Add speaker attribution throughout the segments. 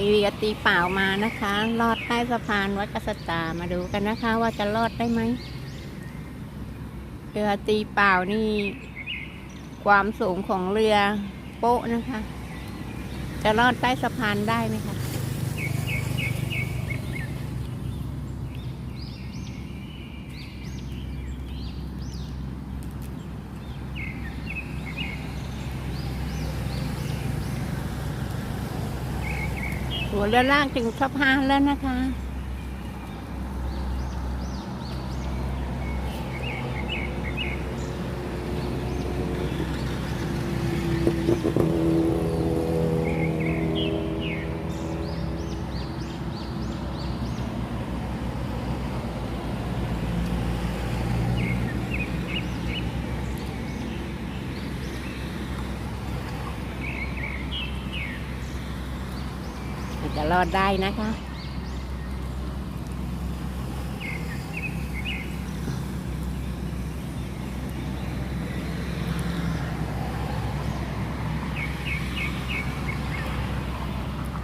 Speaker 1: มีเรือตีเปล่ามานะคะลอดใต้สะพานวัดกษัตริย์มาดูกันนะคะว่าจะรอดได้ไหมเรือตีเปล่านี่ความสูงของเรือโป๊ะนะคะ จะรอดใต้สะพานได้ไหมคะหัวเรือลากถึงสะพานแล้วนะคะจะรอดได้นะคะ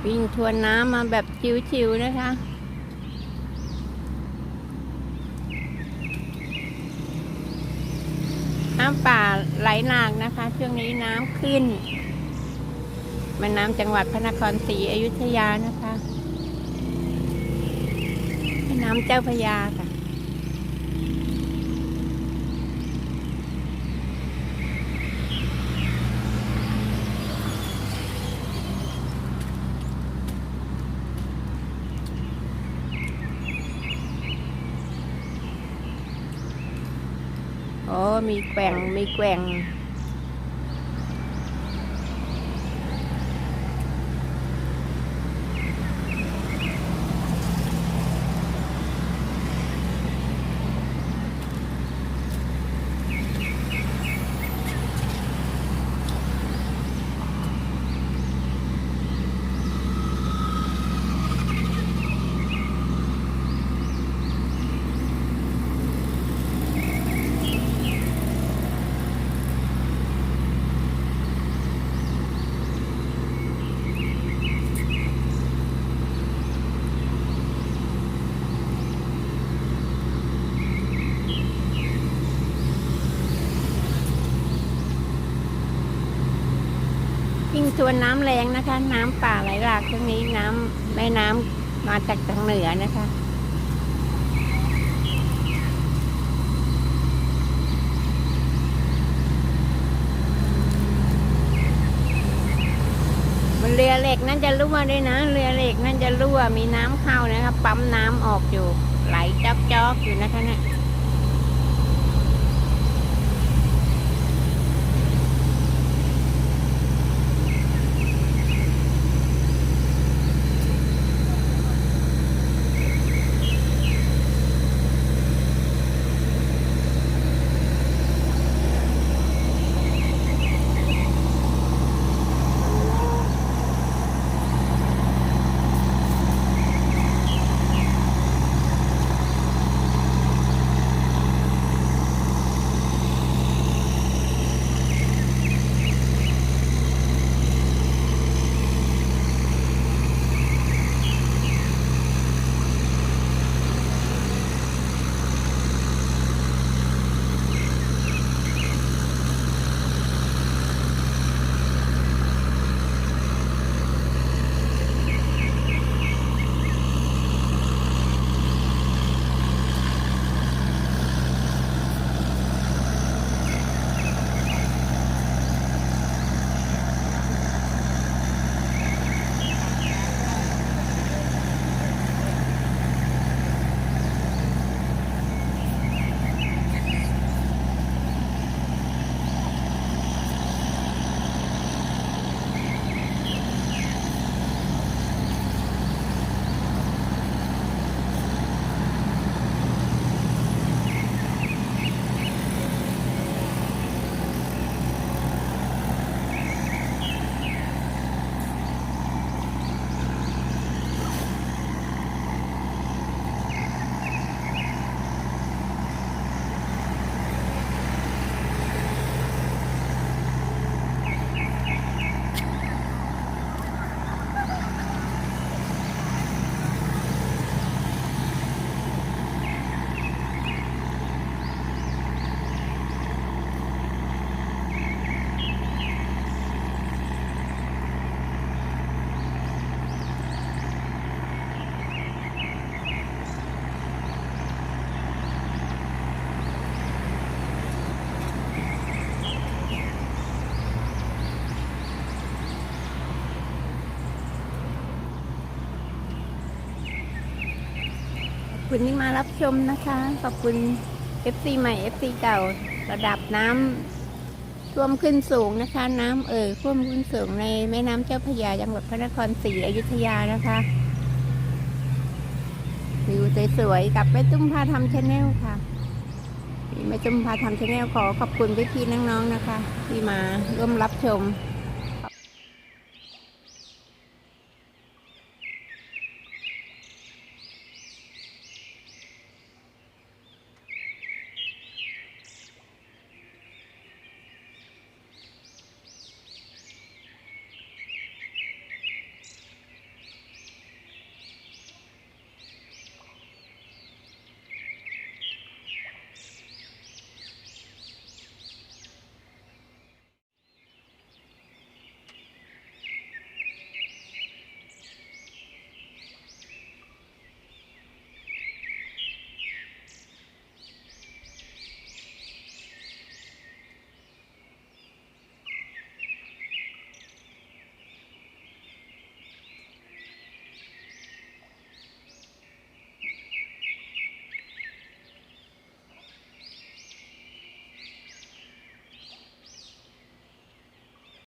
Speaker 1: วิ่งทวนน้ำมาแบบชิวๆนะคะน้ำป่าไหลหลากนะคะช่วงนี้น้ำขึ้นแม่น้ำจังหวัดพระนครศรีอยุธยานะคะแม่น้ำเจ้าพระยาค่ะโอ้มีแกว่งวิ่งทวนน้ำแรงนะคะน้ำป่าไหลหลากช่วงนี้น้ำแม่น้ำมาจากทางเหนือนะคะเรือเหล็กนั่นจะรั่วด้วยนะเรือเหล็กนั่นจะรั่วมีน้ำเข้านะคะปั๊มน้ำออกอยู่ไหลจอกๆอยู่นะคะเนี่ย คุณที่มารับชมนะคะ ขอบคุณ FC ใหม่ FC เก่าระดับน้ำท่วมขึ้นสูงนะคะ น้ำท่วมขึ้นสูงในแม่น้ำเจ้าพระยาจังหวัดพระนครศรีอยุธยานะคะวิวสวยๆกับแม่ตุ้มพาทำชาแนลค่ะแม่ตุ้มพาทำชาแนลขอขอบคุณพี่ๆน้องๆนะคะ ที่มาร่วมรับชม